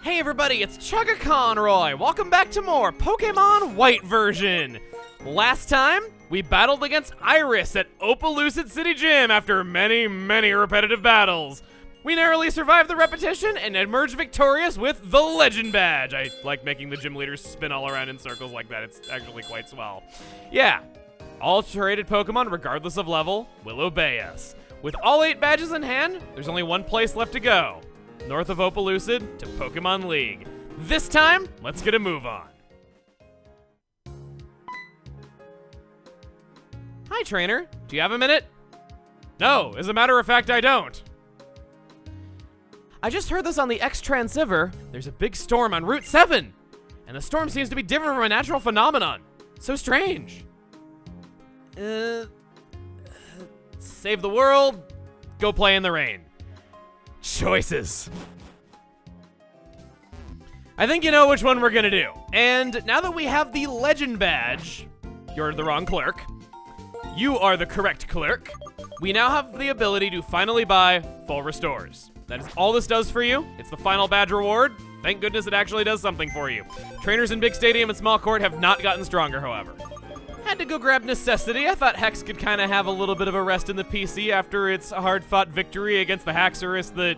Hey everybody, it's Chugga Conroy. Welcome back to more Pokémon White version. Last time, we battled against Iris at Opalucid City Gym after many repetitive battles. We narrowly survived the repetition and emerged victorious with the Legend Badge. I like making the gym leaders spin all around in circles like that. It's actually quite swell. Yeah, all traded Pokemon, regardless of level, will obey us. With all 8 badges in hand, there's only one place left to go. North of Opalucid to Pokemon League. This time, let's get a move on. Hi, trainer. Do you have a minute? No, as a matter of fact, I don't. I just heard this on the X-Transceiver. There's a big storm on Route 7. And the storm seems to be different from a natural phenomenon. So strange. Save the world, go play in the rain. Choices. I think you know which one we're gonna do. And now that we have the Legend Badge, you're the wrong clerk. You are the correct clerk. We now have the ability to finally buy full restores. That is all this does for you. It's the final badge reward. Thank goodness it actually does something for you. Trainers in Big Stadium and Small Court have not gotten stronger, however. Had to go grab Necessity. I thought Hex could kind of have a little bit of a rest in the PC after its hard-fought victory against the Haxorus that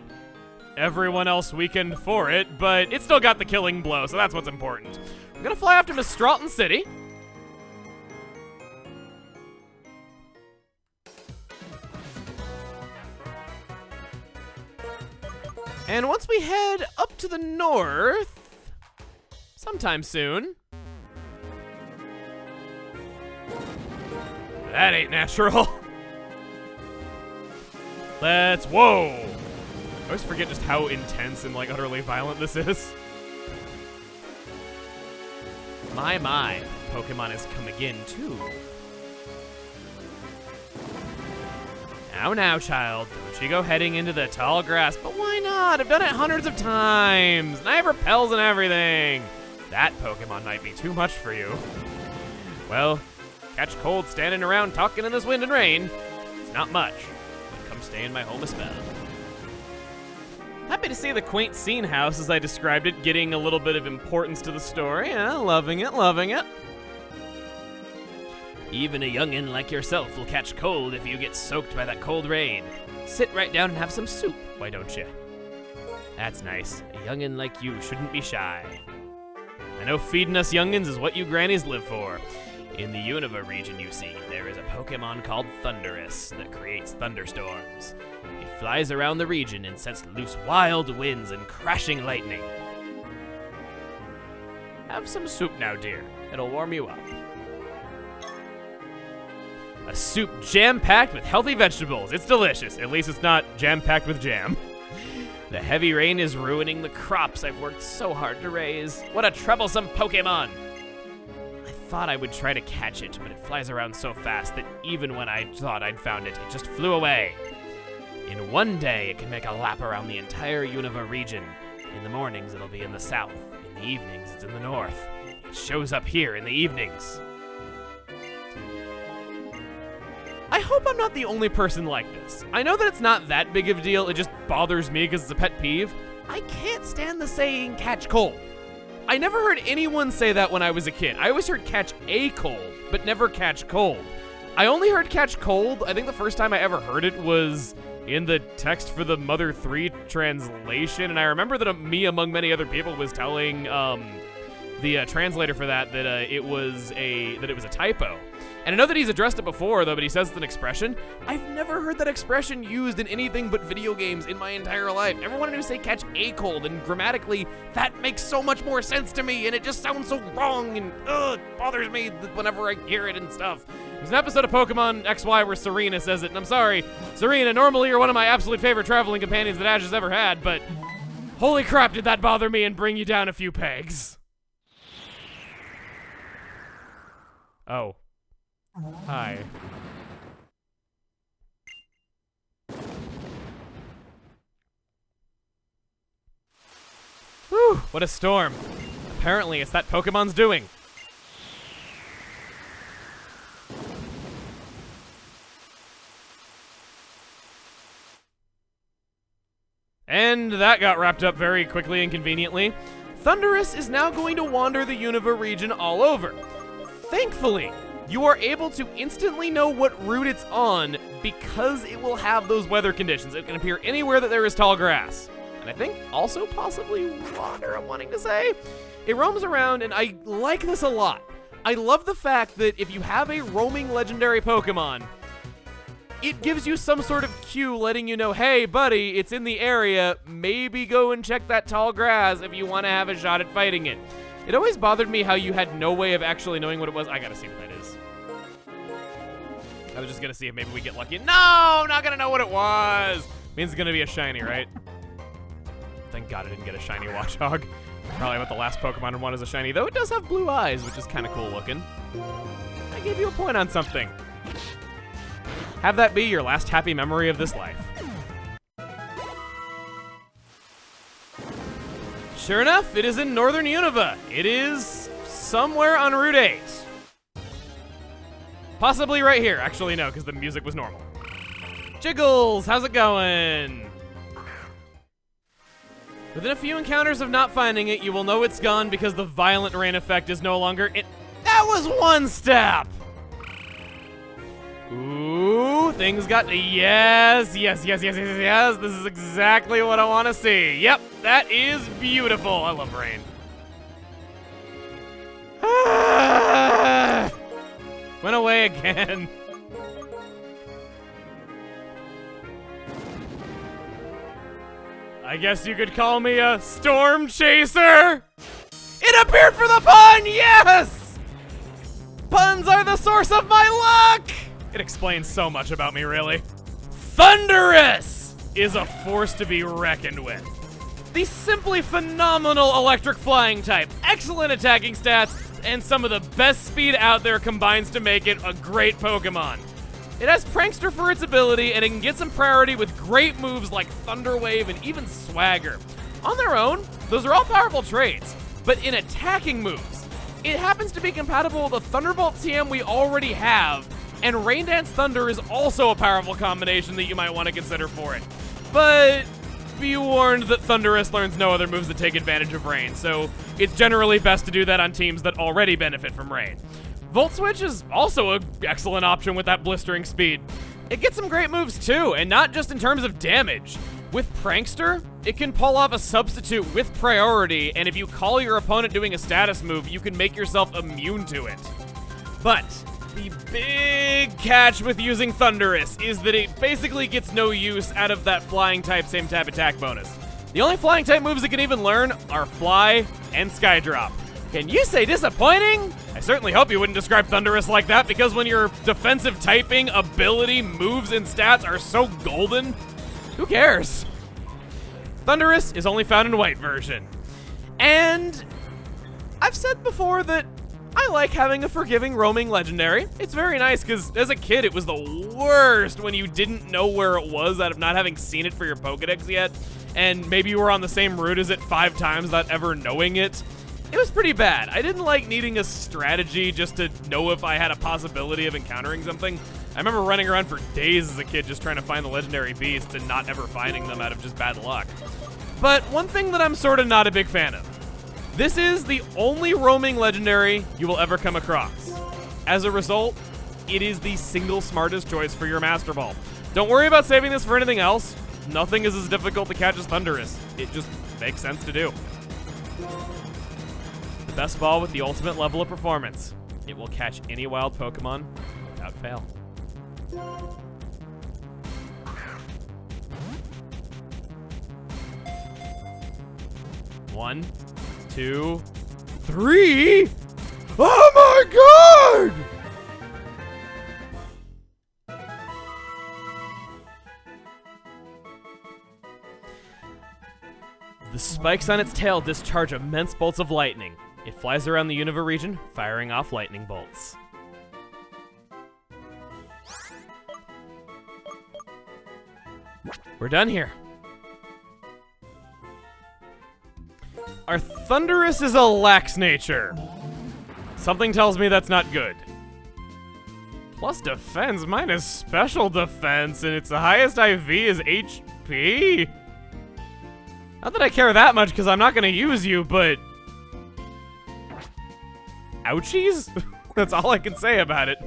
everyone else weakened for it, but it still got the killing blow, so that's what's important. I'm gonna fly off to Mistralton City. And once we head up to the north, sometime soon. That ain't natural. Whoa. I always forget just how intense and utterly violent this is. My, Pokemon has come again too. Now, child, don't you go heading into the tall grass, but why not? I've done it hundreds of times, and I have repels and everything. That Pokemon might be too much for you. Well, catch cold standing around talking in this wind and rain. It's not much, but come stay in my home a spell. Happy to see the quaint scene house, as I described it, getting a little bit of importance to the story. Yeah, loving it. Even a youngin' like yourself will catch cold if you get soaked by that cold rain. Sit right down and have some soup, why don't you? That's nice. A youngin' like you shouldn't be shy. I know feeding us youngins is what you grannies live for. In the Unova region, you see, there is a Pokemon called Thunderous that creates thunderstorms. He flies around the region and sets loose wild winds and crashing lightning. Have some soup now, dear. It'll warm you up. A soup jam-packed with healthy vegetables. It's delicious. At least it's not jam-packed with jam. The heavy rain is ruining the crops I've worked so hard to raise. What a troublesome Pokemon! I thought I would try to catch it, but it flies around so fast that even when I thought I'd found it, it just flew away. In one day, it can make a lap around the entire Unova region. In the mornings, it'll be in the south. In the evenings, it's in the north. It shows up here in the evenings. I hope I'm not the only person like this. I know that it's not that big of a deal, it just bothers me because it's a pet peeve. I can't stand the saying catch cold. I never heard anyone say that when I was a kid. I always heard catch a cold, but never catch cold. I only heard catch cold, I think the first time I ever heard it was in the text for the Mother 3 translation, and I remember that me, among many other people, was telling the translator for that it was a typo. And I know that he's addressed it before, though, but he says it's an expression. I've never heard that expression used in anything but video games in my entire life. Everyone wanted to say catch a cold, and grammatically, that makes so much more sense to me, and it just sounds so wrong, and it bothers me whenever I hear it and stuff. There's an episode of Pokemon XY where Serena says it, and I'm sorry, Serena, normally you're one of my absolute favorite traveling companions that Ash has ever had, but holy crap, did that bother me and bring you down a few pegs. Oh. Hi. Whew, what a storm. Apparently it's that Pokemon's doing. And And that got wrapped up very quickly and conveniently. Thunderous is now going to wander the Unova region all over. Thankfully, you are able to instantly know what route it's on because it will have those weather conditions. It can appear anywhere that there is tall grass. And I think also possibly water, I'm wanting to say. It roams around, and I like this a lot. I love the fact that if you have a roaming legendary Pokemon, it gives you some sort of cue letting you know, hey, buddy, it's in the area. Maybe go and check that tall grass if you want to have a shot at fighting it. It always bothered me how you had no way of actually knowing what it was. I gotta see what that is. I was just gonna see if maybe we get lucky. No, not gonna know what it was. Means it's gonna be a shiny, right? Thank God I didn't get a shiny Watchog. Probably what the last Pokemon I want is a shiny, though it does have blue eyes, which is kind of cool looking. I gave you a point on something. Have that be your last happy memory of this life. Sure enough, it is in Northern Unova. It is somewhere on Route 8. Possibly right here. Actually, no, because the music was normal. Jiggles, how's it going? Within a few encounters of not finding it, you will know it's gone because the violent rain effect is no longer in. That was one step! Ooh, things got, yes. This is exactly what I want to see. Yep, that is beautiful. I love rain. Went away again. I guess you could call me a storm chaser. It appeared for the pun, yes! Puns are the source of my luck! It explains so much about me, really. Thunderous is a force to be reckoned with. The simply phenomenal electric flying type, excellent attacking stats, and some of the best speed out there combines to make it a great Pokemon. It has Prankster for its ability, and it can get some priority with great moves like Thunder Wave and even Swagger. On their own, those are all powerful traits, but in attacking moves, it happens to be compatible with the Thunderbolt TM we already have, and Rain Dance Thunder is also a powerful combination that you might want to consider for it. But be warned that Thunderous learns no other moves that take advantage of rain, so it's generally best to do that on teams that already benefit from rain. Volt Switch is also an excellent option with that blistering speed. It gets some great moves too, and not just in terms of damage. With Prankster, it can pull off a substitute with priority, and if you call your opponent doing a status move, you can make yourself immune to it. But the big catch with using Thunderous is that it basically gets no use out of that flying type, same type attack bonus. The only flying type moves it can even learn are Fly and Skydrop. Can you say disappointing? I certainly hope you wouldn't describe Thunderous like that, because when your defensive typing, ability, moves, and stats are so golden, who cares? Thunderous is only found in white version. And I've said before that I like having a forgiving roaming legendary. It's very nice because as a kid, it was the worst when you didn't know where it was out of not having seen it for your Pokedex yet, and maybe you were on the same route as it 5 times without ever knowing it. It was pretty bad. I didn't like needing a strategy just to know if I had a possibility of encountering something. I remember running around for days as a kid just trying to find the legendary beasts and not ever finding them out of just bad luck. But one thing that I'm sort of not a big fan of. This is the only roaming legendary you will ever come across. As a result, it is the single smartest choice for your Master Ball. Don't worry about saving this for anything else. Nothing is as difficult to catch as Thunderous. It just makes sense to do. The best ball with the ultimate level of performance. It will catch any wild Pokemon without fail. One, 2, 3. Oh my god! The spikes on its tail discharge immense bolts of lightning. It flies around the Unova region, firing off lightning bolts. We're done here. Our Thunderous is a lax nature. Something tells me that's not good. Plus defense, mine is special defense, and its highest IV is HP. Not that I care that much, because I'm not going to use you, but... Ouchies? That's all I can say about it.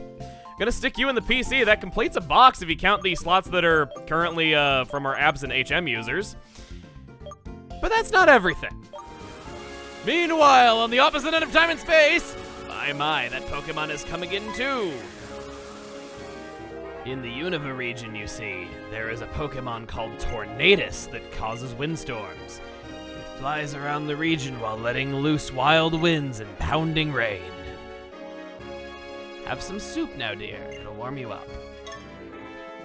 Gonna stick you in the PC. That completes a box if you count the slots that are currently from our absent HM users. But that's not everything. Meanwhile, on the opposite end of time and space, my, that Pokemon is coming in too. In the Unova region, you see, there is a Pokemon called Tornadus that causes windstorms. It flies around the region while letting loose wild winds and pounding rain. Have some soup now, dear. It'll warm you up.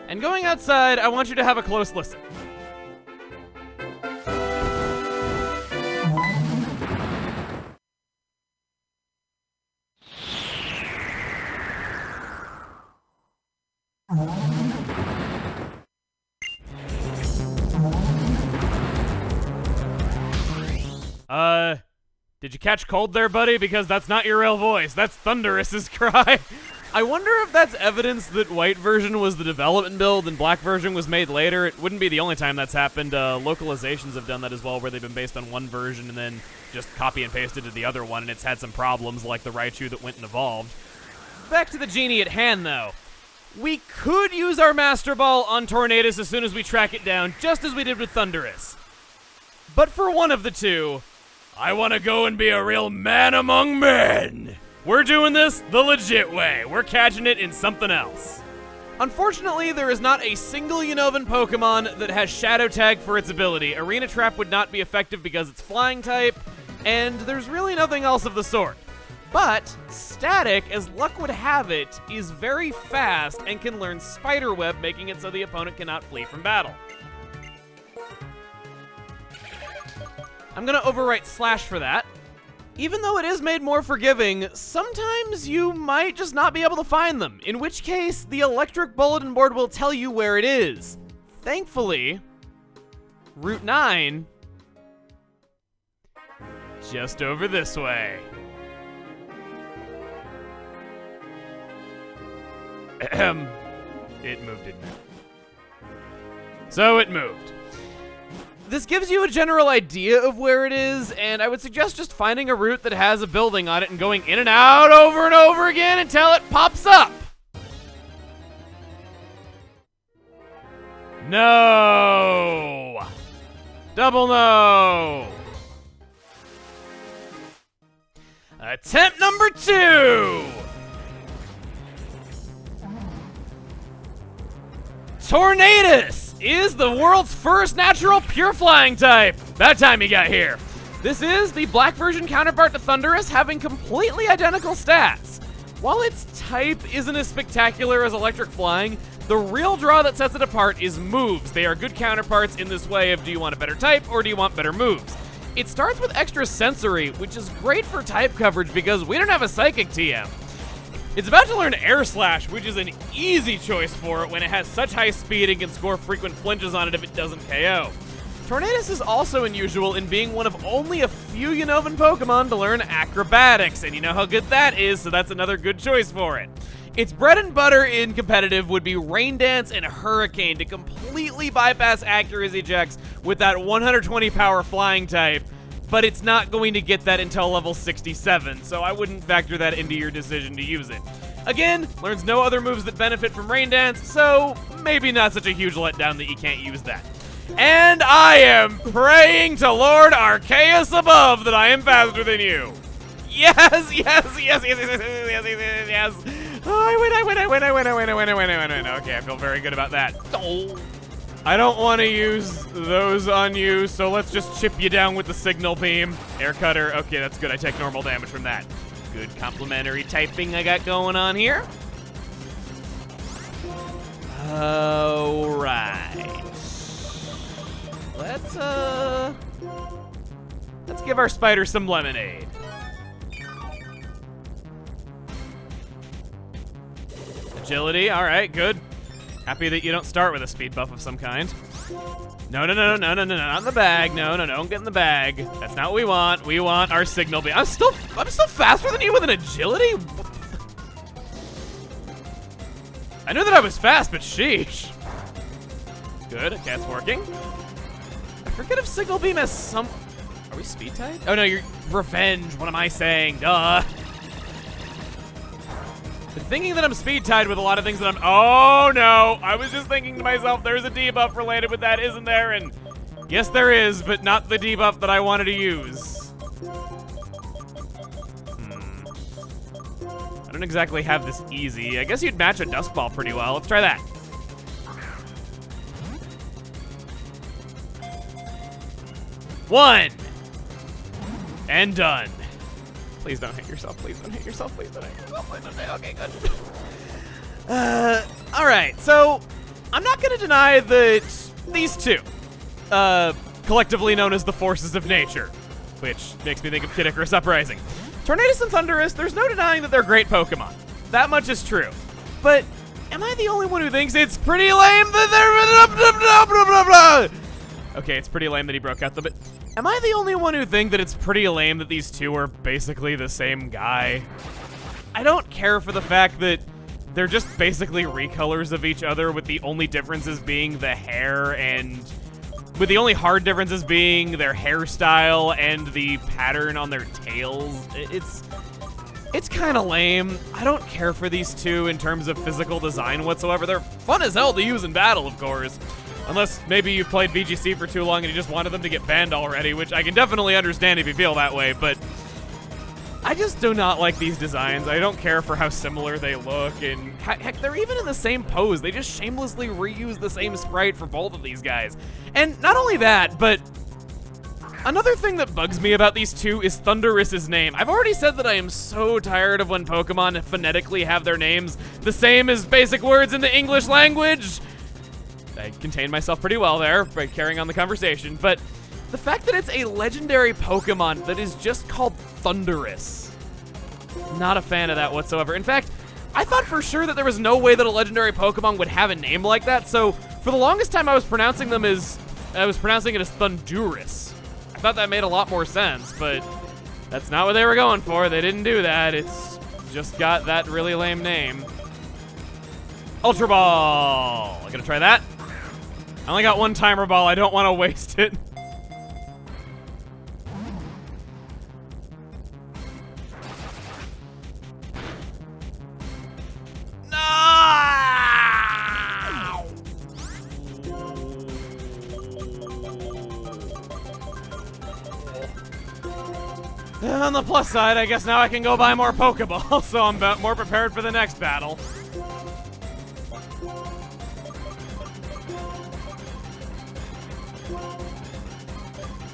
And going outside, I want you to have a close listen. Did you catch cold there, buddy? Because that's not your real voice. That's Thunderous's cry. I wonder if that's evidence that white version was the development build and black version was made later. It wouldn't be the only time that's happened. Localizations have done that as well, where they've been based on one version and then just copy and pasted to the other one, and it's had some problems, like the Raichu that went and evolved. Back to the genie at hand, though. We could use our Master Ball on Tornadus as soon as we track it down, just as we did with Thunderous. But for one of the two, I want to go and be a real man among men. We're doing this the legit way. We're catching it in something else. Unfortunately, there is not a single Unovan Pokemon that has Shadow Tag for its ability. Arena Trap would not be effective because it's flying type, and there's really nothing else of the sort. But Static, as luck would have it, is very fast and can learn Spider Web, making it so the opponent cannot flee from battle. I'm gonna overwrite Slash for that. Even though it is made more forgiving, sometimes you might just not be able to find them, in which case the electric bulletin board will tell you where it is. Thankfully, Route 9, just over this way. It moved, didn't it? So it moved. This gives you a general idea of where it is, and I would suggest just finding a route that has a building on it and going in and out over and over again until it pops up. No! Double no! Attempt number 2! Tornadus is the world's first natural pure flying type. That time he got here. This is the black version counterpart to Thunderous, having completely identical stats. While its type isn't as spectacular as electric flying, the real draw that sets it apart is moves. They are good counterparts in this way of, do you want a better type or do you want better moves? It starts with extra sensory, which is great for type coverage because we don't have a psychic TM. It's about to learn Air Slash, which is an easy choice for it when it has such high speed and can score frequent flinches on it if it doesn't KO. Tornadus is also unusual in being one of only a few Unovan Pokemon to learn Acrobatics, and you know how good that is, so that's another good choice for it. Its bread and butter in competitive would be Rain Dance and Hurricane to completely bypass accuracy checks with that 120 power flying type, but it's not going to get that until level 67, so I wouldn't factor that into your decision to use it. Again, learns no other moves that benefit from Rain Dance, so maybe not such a huge letdown that you can't use that. And I am praying to Lord Arceus above that I am faster than you. Yes, yes, yes, yes, yes, yes, yes, yes, yes. Oh, I win. Okay, I feel very good about that. Oh. I don't want to use those on you, so let's just chip you down with the signal beam. Air Cutter, okay, that's good. I take normal damage from that. Good complementary typing I got going on here. Alright. Let's give our spider some lemonade. Agility, alright, good. Happy that you don't start with a speed buff of some kind. No, not in the bag. No, don't get in the bag. That's not what we want. We want our signal beam. I'm still faster than you with an agility? I knew that I was fast, but sheesh. Good, cat's working. I forget if Signal Beam has some... Are we speed tied? Oh no, you're Revenge. What am I saying? Duh. Been thinking that I'm speed tied with a lot of things that I'm... Oh no, I was just thinking to myself, there's a debuff related with that, isn't there? And yes, there is, but not the debuff that I wanted to use. I don't exactly have this easy. I guess you'd match a Dusk Ball pretty well. Let's try that. One. And done. Please don't hit yourself. Please don't hit yourself. Please don't hit yourself. Please don't hit. Okay, good. All right. So I'm not going to deny that these two, collectively known as the forces of nature, which makes me think of Kid Icarus Uprising. Tornadus and Thunderous, there's no denying that they're great Pokemon. That much is true. But am I the only one who thinks it's pretty lame that they're... Okay, it's pretty lame that he broke out the bit. Am I the only one who think that it's pretty lame that these two are basically the same guy? I don't care for the fact that they're just basically recolors of each other, with the only differences being the hair, and with the only hard differences being their hairstyle and the pattern on their tails. It's kind of lame. I don't care for these two in terms of physical design whatsoever. They're fun as hell to use in battle, of course. Unless maybe you've played VGC for too long and you just wanted them to get banned already, which I can definitely understand if you feel that way, but I just do not like these designs. I don't care for how similar they look, and heck, they're even in the same pose. They just shamelessly reuse the same sprite for both of these guys. And not only that, but another thing that bugs me about these two is Thunderous's name. I've already said that I am so tired of when Pokemon phonetically have their names the same as basic words in the English language. I contained myself pretty well there by carrying on the conversation, but the fact that it's a legendary Pokemon that is just called Thunderous, not a fan of that whatsoever. In fact, I thought for sure that there was no way that a legendary Pokemon would have a name like that, so for the longest time I was pronouncing it as Thunderous. I thought that made a lot more sense, but that's not what they were going for. They didn't do that. It's just got that really lame name. Ultra Ball. I'm gonna try that. I only got one Timer Ball. I don't want to waste it. On the plus side, I guess now I can go buy more Pokeballs, so I'm more prepared for the next battle.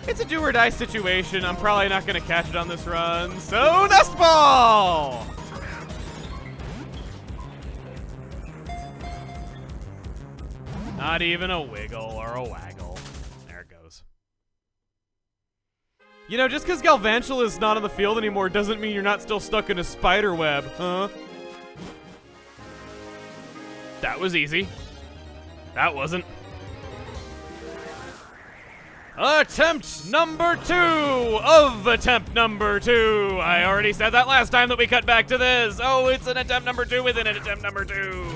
It's a do or die situation. I'm probably not going to catch it on this run, so Dust Ball! Not even a wiggle or a waggle. There it goes. You know, just because Galvantula is not on the field anymore doesn't mean you're not still stuck in a spider web, huh? That was easy. That wasn't. Attempt number 2 of attempt number 2. I already said that last time that we cut back to this. Oh, it's an attempt number 2 within an attempt number 2.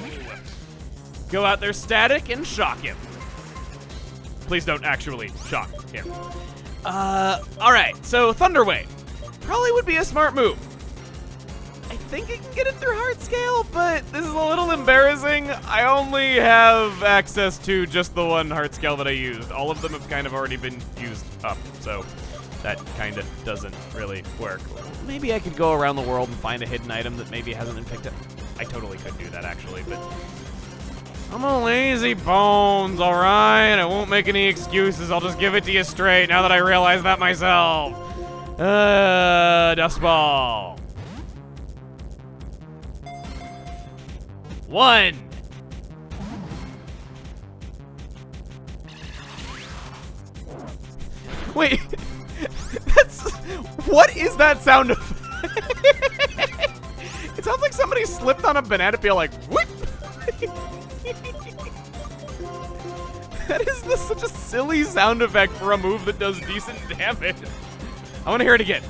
Go out there static and shock him. Please don't actually shock him. Alright, so Thunder Wave probably would be a smart move. I think it can get it through Heart Scale, but this is a little embarrassing. I only have access to just the one Heart Scale that I used. All of them have kind of already been used up, so that kind of doesn't really work. Maybe I could go around the world and find a hidden item that maybe hasn't been picked up. I totally could do that, actually, but I'm a lazy bones, alright? I won't make any excuses. I'll just give it to you straight now that I realize that myself. Dust Ball. 1. Wait, what is that sound effect? It sounds like somebody slipped on a banana peel like, whoop. That is such a silly sound effect for a move that does decent damage. I want to hear it again.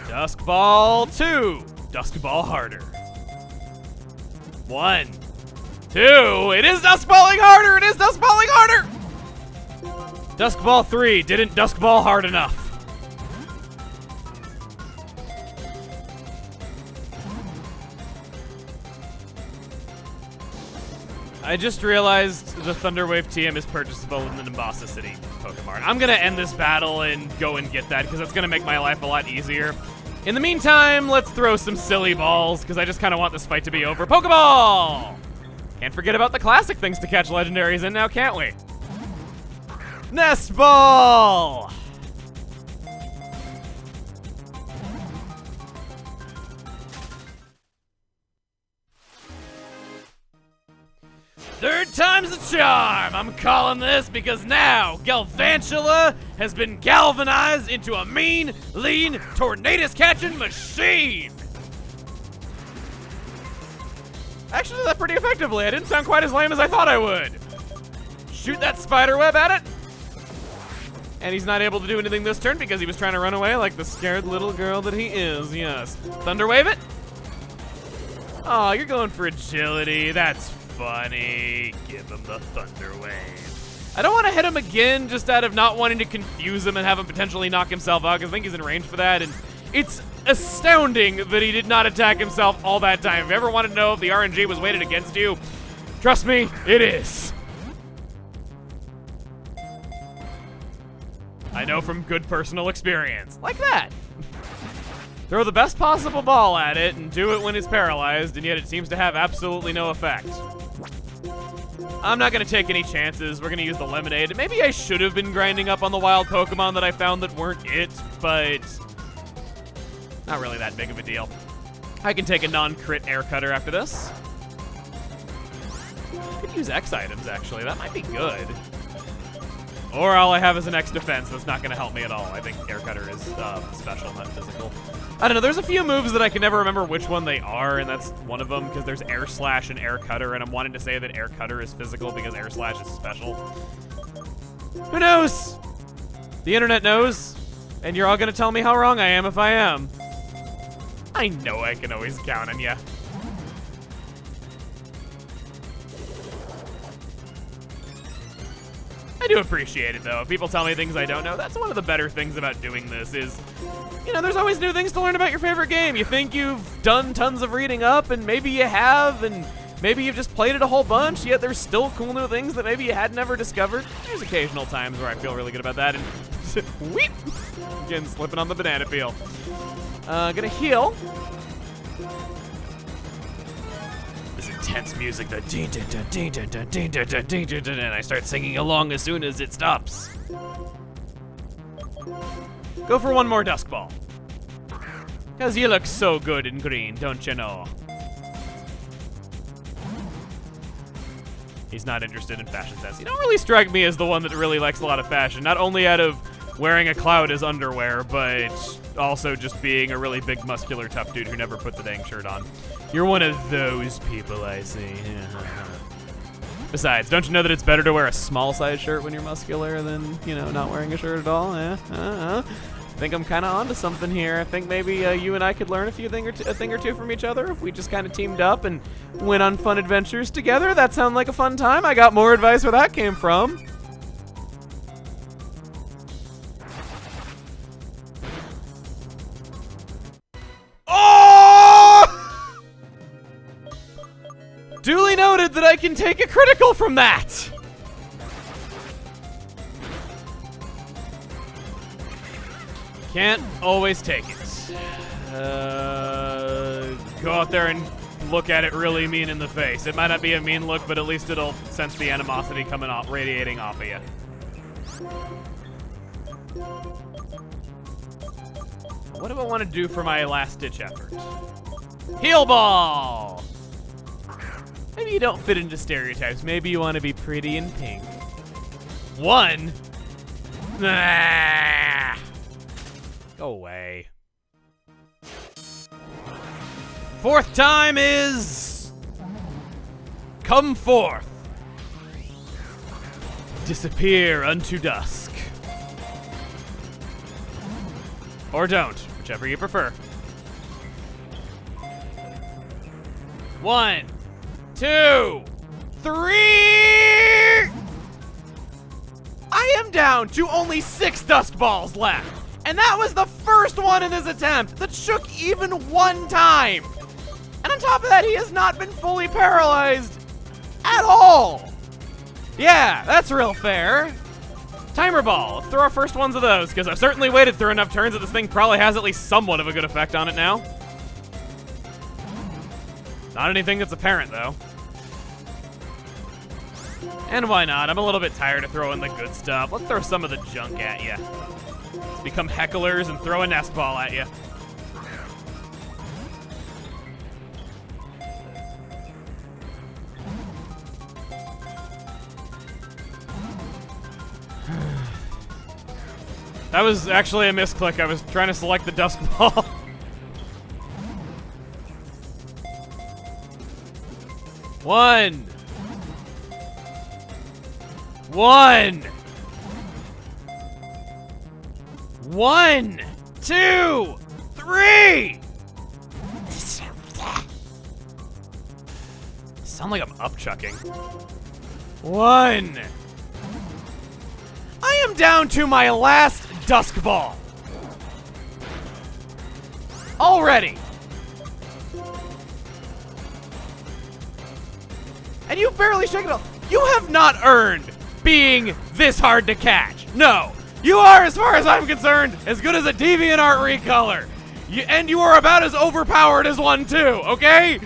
Dusk Ball 2. Dusk Ball harder. 1, 2. It is Dusk Balling harder. It is Dusk Balling harder. Dusk Ball 3 didn't Dusk Ball hard enough. I just realized the Thunderwave TM is purchasable in the Nimbasa City Pokemon. I'm gonna end this battle and go and get that because that's gonna make my life a lot easier. In the meantime, let's throw some silly balls because I just kind of want this fight to be over. Pokeball! Can't forget about the classic things to catch legendaries in now, can't we? Nest Ball! Third time's a charm! I'm calling this because now Galvantula has been galvanized into a mean, lean, tornadus-catching machine! Actually, that pretty effectively. I didn't sound quite as lame as I thought I would. Shoot that spider web at it. And he's not able to do anything this turn because he was trying to run away like the scared little girl that he is, yes. Thunder Wave it. Oh, you're going for agility. That's funny. Give him the Thunder Wave. I don't want to hit him again just out of not wanting to confuse him and have him potentially knock himself out because I think he's in range for that. And it's astounding that he did not attack himself all that time. If you ever want to know if the RNG was weighted against you, trust me, it is. I know from good personal experience. Like that. Throw the best possible ball at it and do it when it's paralyzed, and yet it seems to have absolutely no effect. I'm not going to take any chances. We're going to use the Lemonade. Maybe I should have been grinding up on the wild Pokemon that I found that weren't it, but not really that big of a deal. I can take a non-crit Air Cutter after this. Could use X items, actually. That might be good. Or all I have is an X defense that's not going to help me at all. I think Air Cutter is special, not physical. I don't know, there's a few moves that I can never remember which one they are, and that's one of them, because there's Air Slash and Air Cutter, and I'm wanting to say that Air Cutter is physical because Air Slash is special. Who knows? The internet knows, and you're all going to tell me how wrong I am if I am. I know I can always count on ya. I do appreciate it, though. If people tell me things I don't know, that's one of the better things about doing this is, you know, there's always new things to learn about your favorite game. You think you've done tons of reading up, and maybe you have, and maybe you've just played it a whole bunch, yet there's still cool new things that maybe you had never discovered. There's occasional times where I feel really good about that, and weep! Again, slipping on the banana peel. Gonna heal. Intense music, the ding ding ding ding ding ding ding ding ding ding ding, and I start singing along as soon as it stops. Go for one more Dusk Ball. Cause you look so good in green, don't you know? He's not interested in fashion sense. You don't really strike me as the one that really likes a lot of fashion, not only out of wearing a cloud as underwear, but also just being a really big, muscular, tough dude who never put the dang shirt on. You're one of those people, I see. Besides, don't you know that it's better to wear a small size shirt when you're muscular than, you know, not wearing a shirt at all? I think I'm kind of onto something here. I think maybe you and I could learn a thing or two from each other if we just kind of teamed up and went on fun adventures together. That sounds like a fun time. I got more advice where that came from. Duly noted that I can take a critical from that! Can't always take it. Go out there and look at it really mean in the face. It might not be a mean look, but at least it'll sense the animosity coming off, radiating off of you. What do I want to do for my last-ditch effort? Heal Ball! Maybe you don't fit into stereotypes. Maybe you want to be pretty and pink. One? Ah! Go away. Fourth time is... Come forth. Disappear unto dusk. Or don't, whichever you prefer. 1, 2, 3! I am down to only 6 Dusk Balls left. And that was the first one in this attempt that shook even one time. And on top of that, he has not been fully paralyzed at all. Yeah, that's real fair. Timer Ball. Let's throw our first ones of those, because I've certainly waited through enough turns that this thing probably has at least somewhat of a good effect on it now. Not anything that's apparent, though. And why not? I'm a little bit tired of throwing the good stuff. Let's throw some of the junk at you. Let's become hecklers and throw a nest ball at you. That was actually a misclick. I was trying to select the Dusk Ball. One. 1, 2, 3. Sound like I'm upchucking. 1. I am down to my last Dusk Ball. Already. And you barely shake it off. You have not earned being this hard to catch. No. You are, as far as I'm concerned, as good as a DeviantArt recolor. And you are about as overpowered as one too, okay?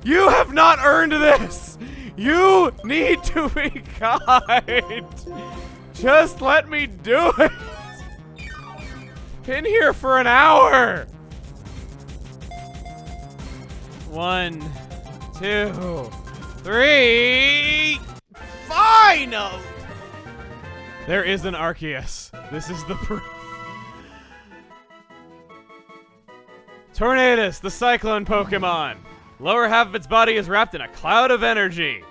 You have not earned this. You need to be kind. Just let me do it. Been here for an hour. 1, 2, 3. Final. There is an Arceus. This is the proof. Tornadus, the Cyclone Pokemon. Lower half of its body is wrapped in a cloud of energy.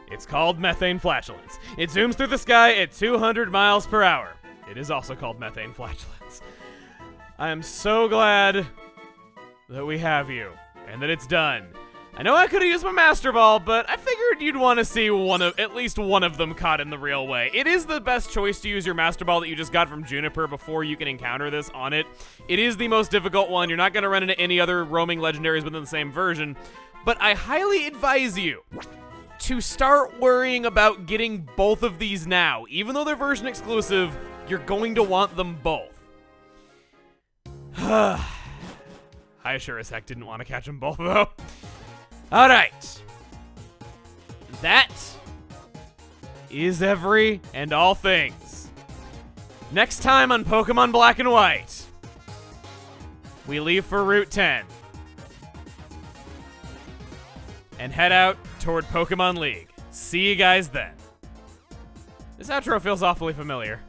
It's called methane flatulence. It zooms through the sky at 200 miles per hour. It is also called methane flatulence. I am so glad that we have you and that it's done. I know I could have used my Master Ball, but I figured you'd want to see at least one of them caught in the real way. It is the best choice to use your Master Ball that you just got from Juniper before you can encounter this on it. It is the most difficult one. You're not going to run into any other roaming legendaries within the same version, but I highly advise you to start worrying about getting both of these now. Even though they're version exclusive, you're going to want them both. I sure as heck didn't want to catch them both, though. Alright. That is every and all things. Next time on Pokemon Black and White, we leave for Route 10 and head out toward Pokemon League. See you guys then. This outro feels awfully familiar.